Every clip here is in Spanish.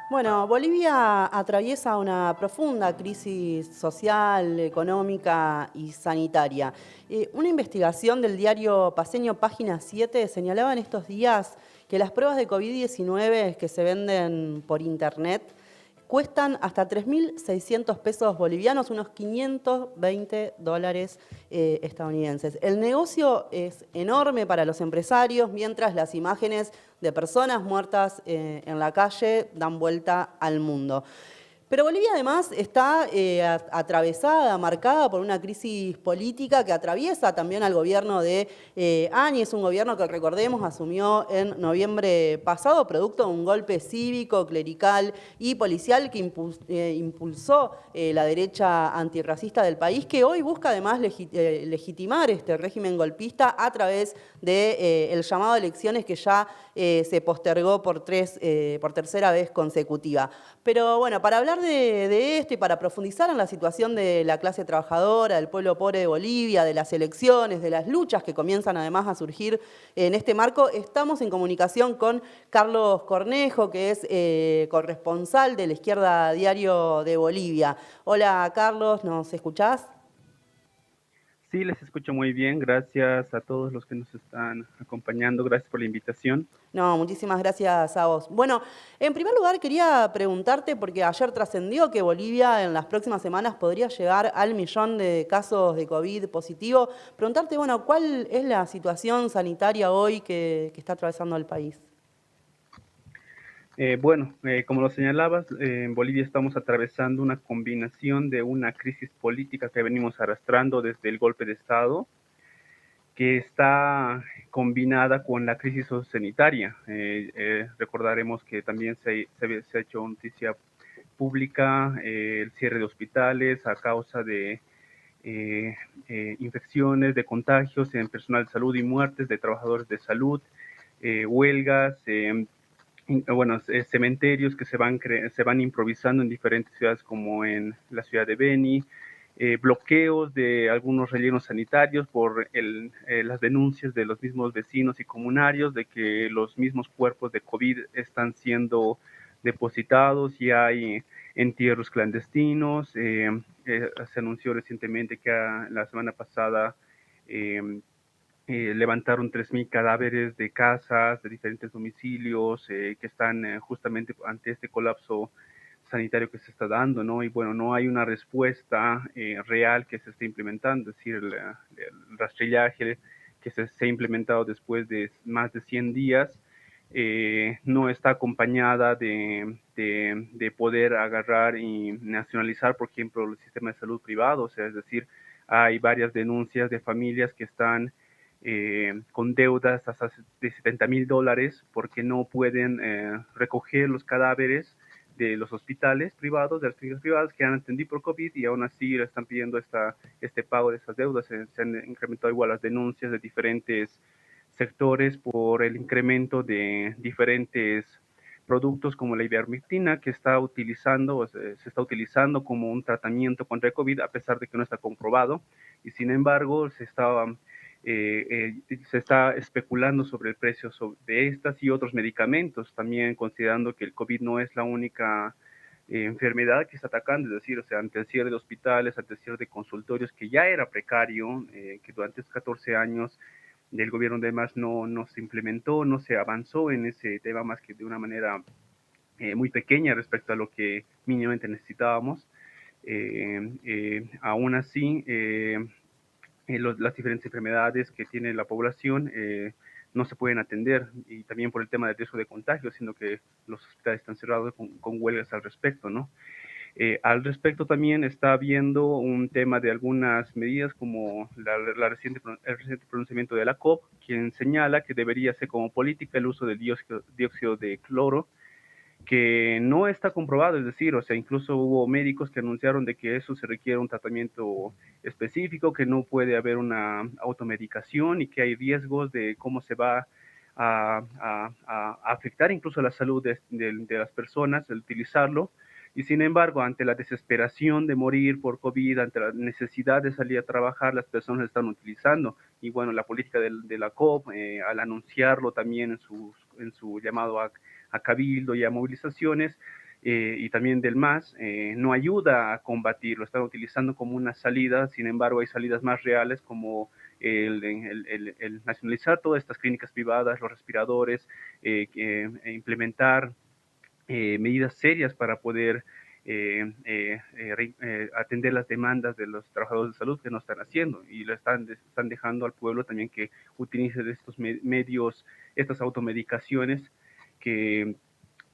Bueno, Bolivia atraviesa una profunda crisis social, económica y sanitaria. Una investigación del diario paceño Página 7 señalaba en estos días que las pruebas de COVID-19 que se venden por internet cuestan hasta 3.600 pesos bolivianos, unos 520 dólares estadounidenses. El negocio es enorme para los empresarios, mientras las imágenes de personas muertas en la calle dan vuelta al mundo. Pero Bolivia además está atravesada, marcada por una crisis política que atraviesa también al gobierno de Áñez, un gobierno que recordemos asumió en noviembre pasado, producto de un golpe cívico, clerical y policial que impulsó la derecha antirracista del país, que hoy busca además legitimar este régimen golpista a través de el llamado a elecciones que ya se postergó por tercera vez consecutiva. Pero bueno, para hablar de esto y para profundizar en la situación de la clase trabajadora, del pueblo pobre de Bolivia, de las elecciones, de las luchas que comienzan además a surgir en este marco, estamos en comunicación con Carlos Cornejo, que es corresponsal de La Izquierda Diario de Bolivia. Hola Carlos, ¿nos escuchás? Sí, les escucho muy bien. Gracias a todos los que nos están acompañando. Gracias por la invitación. No, muchísimas gracias a vos. Bueno, en primer lugar quería preguntarte, porque ayer trascendió que Bolivia en las próximas semanas podría llegar al 1.000.000 de casos de COVID positivo. Preguntarte, bueno, ¿cuál es la situación sanitaria hoy que está atravesando el país? Como lo señalabas, en Bolivia estamos atravesando una combinación de una crisis política que venimos arrastrando desde el golpe de Estado, que está combinada con la crisis sociosanitaria. Recordaremos que también se ha hecho noticia pública el cierre de hospitales a causa de infecciones, de contagios en personal de salud y muertes de trabajadores de salud, huelgas, cementerios que se van improvisando en diferentes ciudades como en la ciudad de Beni, bloqueos de algunos rellenos sanitarios por las denuncias de los mismos vecinos y comunarios de que los mismos cuerpos de COVID están siendo depositados y hay entierros clandestinos. Se anunció recientemente que la semana pasada eh, levantaron 3.000 cadáveres de casas, de diferentes domicilios, que están justamente ante este colapso sanitario que se está dando, ¿no? Y bueno, no hay una respuesta real que se esté implementando, es decir, el rastrillaje que se ha implementado después de más de 100 días, no está acompañada de poder agarrar y nacionalizar, por ejemplo, el sistema de salud privado, o sea, es decir, hay varias denuncias de familias que están con deudas hasta de $70,000 porque no pueden recoger los cadáveres de los hospitales privados, de las clínicas privadas que han atendido por COVID y aún así le están pidiendo este pago de esas deudas. Se han incrementado igual las denuncias de diferentes sectores por el incremento de diferentes productos como la ivermectina que está utilizando, se está utilizando como un tratamiento contra el COVID a pesar de que no está comprobado y sin embargo se está especulando sobre el precio de estas y otros medicamentos, también considerando que el COVID no es la única enfermedad que está atacando, es decir, o sea, ante el cierre de hospitales, ante el cierre de consultorios, que ya era precario, que durante estos 14 años del gobierno de más no se implementó, no se avanzó en ese tema más que de una manera muy pequeña respecto a lo que mínimamente necesitábamos. Aún así, las diferentes enfermedades que tiene la población no se pueden atender y también por el tema del riesgo de contagio, sino que los hospitales están cerrados con huelgas al respecto, ¿no? Al respecto también está habiendo un tema de algunas medidas como el reciente pronunciamiento de la COP, quien señala que debería ser como política el uso del dióxido de cloro, que no está comprobado, es decir, o sea, incluso hubo médicos que anunciaron de que eso se requiere un tratamiento específico, que no puede haber una automedicación y que hay riesgos de cómo se va a afectar incluso la salud de las personas el utilizarlo. Y sin embargo, ante la desesperación de morir por COVID, ante la necesidad de salir a trabajar, las personas lo están utilizando. Y bueno, la política de la COP, al anunciarlo también en su llamado a cabildo y a movilizaciones, y también del MAS, no ayuda a combatir, lo están utilizando como una salida. Sin embargo, hay salidas más reales como el nacionalizar todas estas clínicas privadas, los respiradores, implementar medidas serias para poder atender las demandas de los trabajadores de salud, que no están haciendo, y lo están dejando al pueblo también que utilice de estos medios, estas automedicaciones que,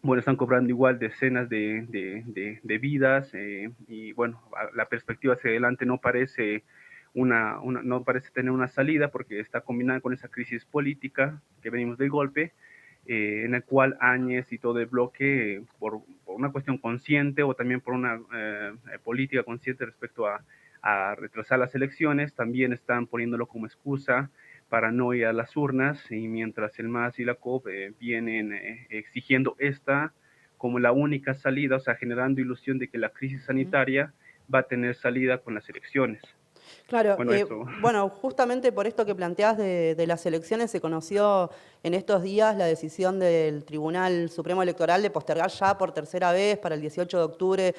bueno, están cobrando igual decenas de vidas, y bueno, la perspectiva hacia adelante no parece no parece tener una salida, porque está combinada con esa crisis política que venimos del golpe, en el cual Áñez y todo el bloque, por una cuestión consciente o también por una política consciente respecto a retrasar las elecciones, también están poniéndolo como excusa para no ir a las urnas, y mientras el MAS y la COP vienen exigiendo esta como la única salida, o sea, generando ilusión de que la crisis sanitaria va a tener salida con las elecciones. Claro, Bueno, eso. bueno, justamente por esto que planteás de las elecciones, se conoció en estos días la decisión del Tribunal Supremo Electoral de postergar ya por tercera vez para el 18 de octubre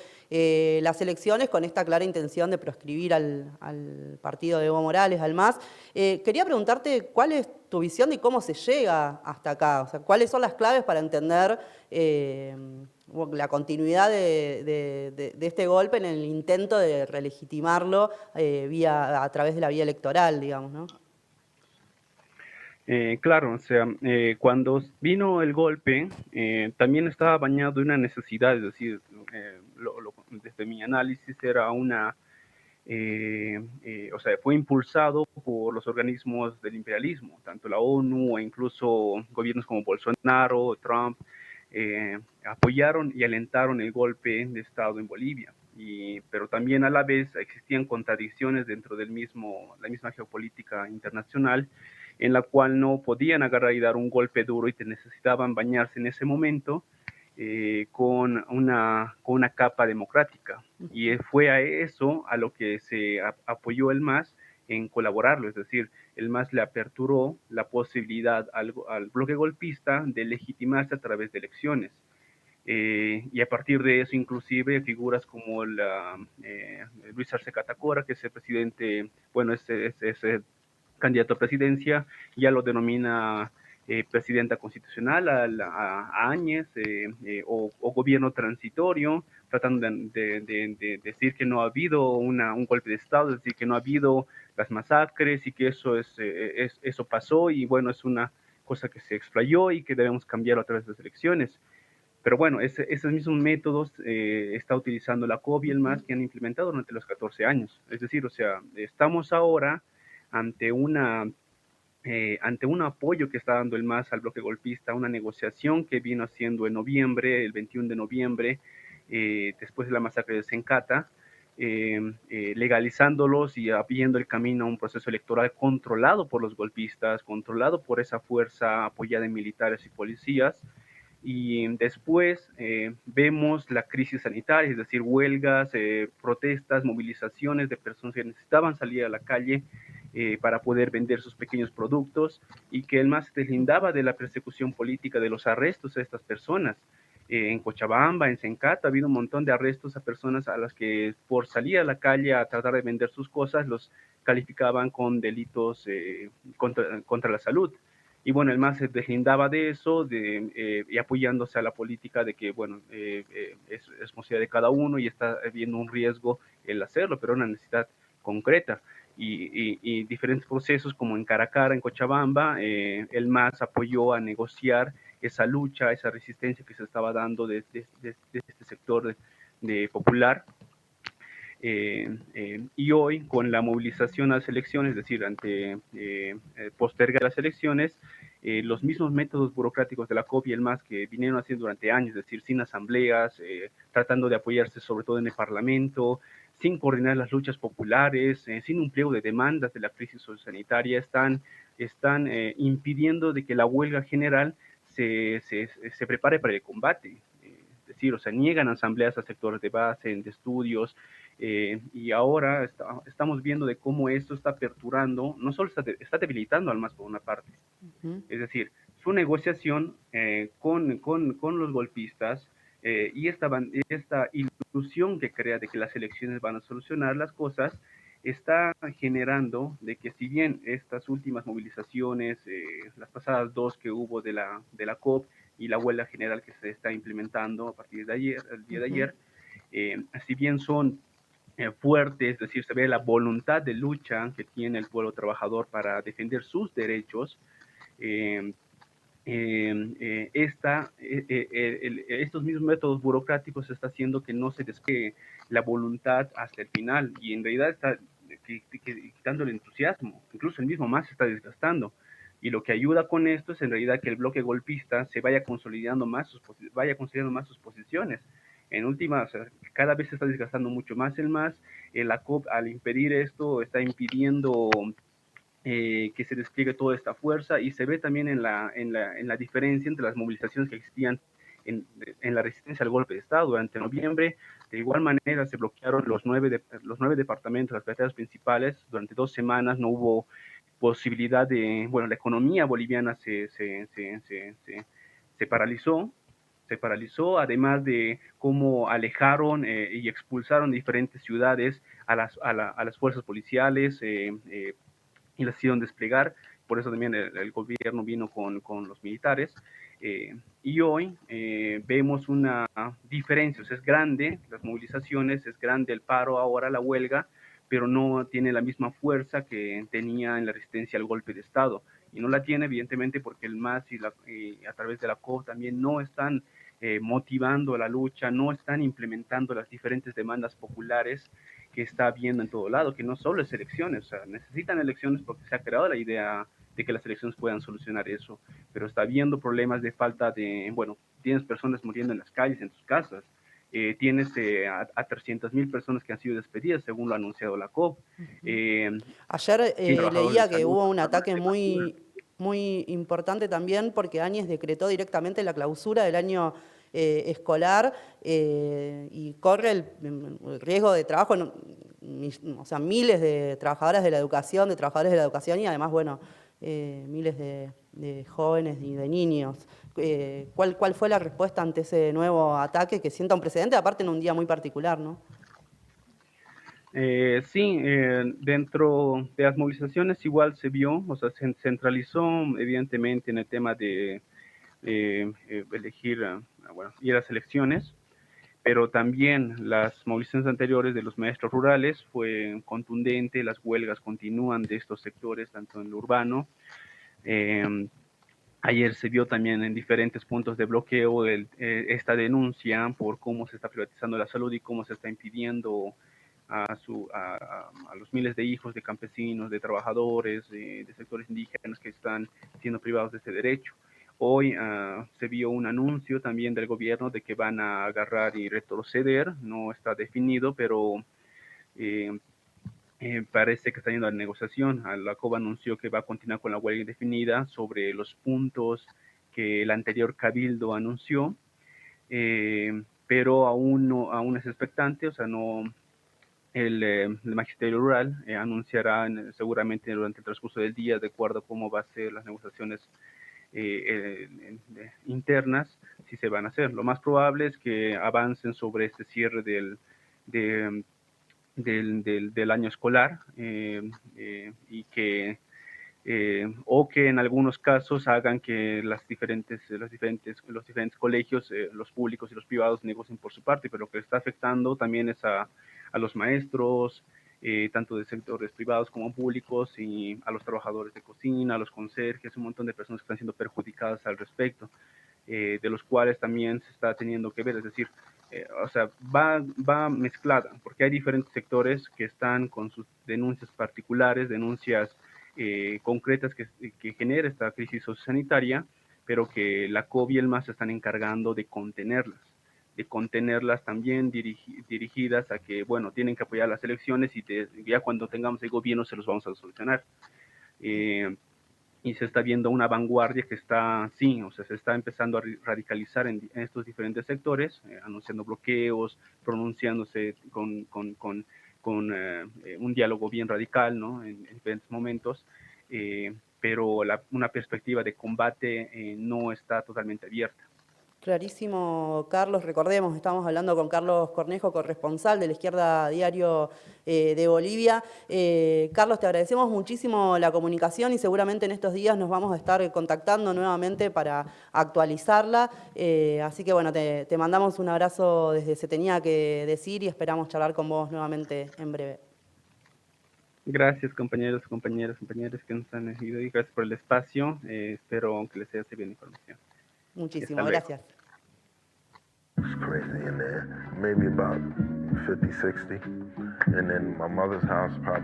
las elecciones, con esta clara intención de proscribir al partido de Evo Morales, al MAS. Quería preguntarte cuál es tu visión de cómo se llega hasta acá, o sea, cuáles son las claves para entender la continuidad de este golpe en el intento de relegitimarlo a través de la vía electoral, digamos, ¿no? Claro, o sea, cuando vino el golpe, también estaba bañado de una necesidad, es decir, desde mi análisis era o sea, fue impulsado por los organismos del imperialismo, tanto la ONU e incluso gobiernos como Bolsonaro, Trump, apoyaron y alentaron el golpe de Estado en Bolivia. Pero también a la vez existían contradicciones dentro la misma geopolítica internacional, en la cual no podían agarrar y dar un golpe duro, y necesitaban bañarse en ese momento con una capa democrática. Y fue a eso a lo que se apoyó el MAS en colaborarlo, es decir, el MAS le aperturó la posibilidad al bloque golpista de legitimarse a través de elecciones. Y a partir de eso, inclusive, figuras como Luis Arce Catacora, que es el presidente, bueno, es el candidato a presidencia, ya lo denomina presidenta constitucional a Áñez, o gobierno transitorio, tratando de decir que no ha habido un golpe de Estado, es decir, que no ha habido las masacres y que eso pasó, y bueno, es una cosa que se explayó y que debemos cambiar a través de las elecciones. Pero bueno, esos mismos métodos está utilizando la COP y el MAS, que han implementado durante los 14 años. Es decir, o sea, estamos ahora ante ante un apoyo que está dando el MAS al bloque golpista, una negociación que vino haciendo en noviembre, el 21 de noviembre, después de la masacre de Sencata, legalizándolos y abriendo el camino a un proceso electoral controlado por los golpistas, controlado por esa fuerza apoyada en militares y policías. Y después vemos la crisis sanitaria, es decir, huelgas, protestas, movilizaciones de personas que necesitaban salir a la calle para poder vender sus pequeños productos, y que el MAS se deslindaba de la persecución política, de los arrestos a estas personas. En Cochabamba, en Sencata, ha habido un montón de arrestos a personas a las que por salir a la calle a tratar de vender sus cosas los calificaban con delitos contra la salud. Y bueno, el MAS se deslindaba de eso y apoyándose a la política de que, bueno, es responsabilidad de cada uno y está habiendo un riesgo el hacerlo, pero una necesidad concreta. Y diferentes procesos, como en Caracara, en Cochabamba, el MAS apoyó a negociar esa lucha, esa resistencia que se estaba dando de este sector popular. Y hoy, con la movilización a las elecciones, es decir, ante postergar las elecciones, los mismos métodos burocráticos de la COP y el MAS que vinieron haciendo durante años, es decir, sin asambleas, tratando de apoyarse sobre todo en el Parlamento, sin coordinar las luchas populares, sin un pliego de demandas de la crisis sociosanitaria, están impidiendo de que la huelga general se prepare para el combate. Es decir, o sea, niegan asambleas a sectores de base, de estudios, y ahora estamos viendo de cómo esto está aperturando, no solo está debilitando al MAS por una parte, es decir, su negociación con los golpistas esta ilusión que crea de que las elecciones van a solucionar las cosas está generando de que si bien estas últimas movilizaciones, las pasadas dos que hubo de la COP y la huelga general que se está implementando a partir de ayer, el día de ayer, si bien son fuertes, es decir, se ve la voluntad de lucha que tiene el pueblo trabajador para defender sus derechos, eh, estos mismos métodos burocráticos está haciendo que no se despegue la voluntad hasta el final y en realidad está quitando el entusiasmo, incluso el mismo MAS se está desgastando. Y lo que ayuda con esto es en realidad que el bloque golpista se vaya consolidando más sus posiciones. En última, o sea, cada vez se está desgastando mucho más el MAS. La COP, al impedir esto, está impidiendo que se despliegue toda esta fuerza y se ve también en la diferencia entre las movilizaciones que existían en la resistencia al golpe de Estado. Durante noviembre, de igual manera, se bloquearon los 9 departamentos, las carreteras principales. Durante 2 semanas no hubo posibilidad de, bueno, la economía boliviana se paralizó, además de cómo alejaron y expulsaron de diferentes ciudades a las fuerzas policiales, y las hicieron desplegar. Por eso también el gobierno vino con los militares. Y hoy vemos una diferencia, o sea, es grande las movilizaciones, es grande el paro ahora, la huelga, pero no tiene la misma fuerza que tenía en la resistencia al golpe de Estado. Y no la tiene, evidentemente, porque el MAS a través de la COP también no están motivando la lucha, no están implementando las diferentes demandas populares que está viendo en todo lado, que no solo es elecciones, o sea, necesitan elecciones porque se ha creado la idea de que las elecciones puedan solucionar eso, pero está habiendo problemas de falta de, bueno, tienes personas muriendo en las calles, en tus casas, tienes a 300.000 personas que han sido despedidas, según lo ha anunciado la COP. Ayer Trabajadores de leía que salud, hubo un ataque de basura. muy importante también porque Áñez decretó directamente la clausura del año escolar y corre el riesgo de trabajo, o sea, miles de trabajadoras de la educación, de trabajadores de la educación y además, bueno, miles de jóvenes y de niños. ¿Cuál fue la respuesta ante ese nuevo ataque que sienta un precedente, aparte en un día muy particular, ¿no? Sí, dentro de las movilizaciones igual se vio, o sea, se centralizó evidentemente en el tema de elegir, bueno, ir a las elecciones, pero también las movilizaciones anteriores de los maestros rurales fue contundente, las huelgas continúan de estos sectores, tanto en lo urbano. Eh, Ayer se vio también en diferentes puntos de bloqueo esta denuncia por cómo se está privatizando la salud y cómo se está impidiendo a los miles de hijos de campesinos, de trabajadores, de sectores indígenas que están siendo privados de este derecho. Hoy se vio un anuncio también del gobierno de que van a agarrar y retroceder, no está definido, pero eh, parece que está yendo a la negociación. La COBA anunció que va a continuar con la huelga indefinida sobre los puntos que el anterior cabildo anunció, pero aún es expectante, o sea, no, el magisterio rural anunciará seguramente durante el transcurso del día, de acuerdo a cómo va a ser las negociaciones internas, si se van a hacer. Lo más probable es que avancen sobre este cierre de, del año escolar y que o que en algunos casos hagan que los diferentes colegios, los públicos y los privados negocien por su parte, pero lo que está afectando también es a los maestros, tanto de sectores privados como públicos, y a los trabajadores de cocina, a los conserjes, un montón de personas que están siendo perjudicadas al respecto, de los cuales también se está teniendo que ver, es decir, o sea, va mezclada, porque hay diferentes sectores que están con sus denuncias particulares, denuncias concretas que genera esta crisis sociosanitaria, pero que la COB y el MAS se están encargando de contenerlas también dirigidas a que, bueno, tienen que apoyar las elecciones y ya cuando tengamos el gobierno se los vamos a solucionar. Y se está viendo una vanguardia que está, sí, o sea, se está empezando a radicalizar en estos diferentes sectores, anunciando bloqueos, pronunciándose con un diálogo bien radical, ¿no? En diferentes momentos, pero una perspectiva de combate no está totalmente abierta. Clarísimo, Carlos. Recordemos, estamos hablando con Carlos Cornejo, corresponsal de La Izquierda Diario de Bolivia. Carlos, te agradecemos muchísimo la comunicación y seguramente en estos días nos vamos a estar contactando nuevamente para actualizarla. Así que bueno, te mandamos un abrazo desde Se Tenía que Decir y esperamos charlar con vos nuevamente en breve. Gracias, compañeros, compañeras, compañeros que nos han elegido y gracias por el espacio. Espero que les haya servido la información. Muchísimo, gracias. It's crazy in there, maybe about 50, 60. And then my mother's house probably